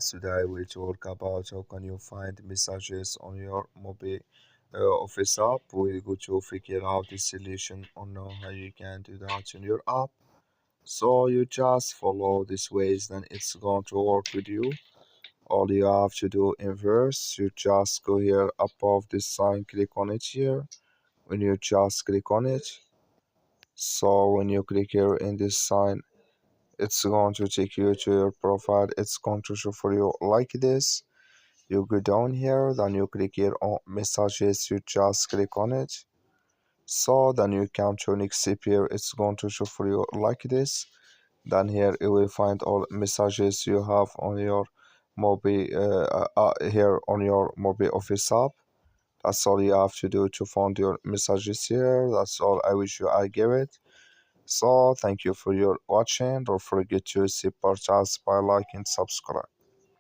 Today we talk about how can you find messages on your mobile office app. We go to figure out the solution on how you can do that in your app. So you just follow these ways, then it's going to work with you. All you have to do in verse, you just go here above this sign, click on it here. When you just click on it, so when you click here in this sign, it's going to take you to your profile. It's going to show for you like this. You go down here, then you click here on messages, you just click on it. So then you come to next step here, it's going to show for you like this. Then here you will find all messages you have on your here on your mobile office app. That's all you have to do to find your messages here. That's all I wish you I give it. So thank you for your watching. Don't forget to support us by like and subscribe.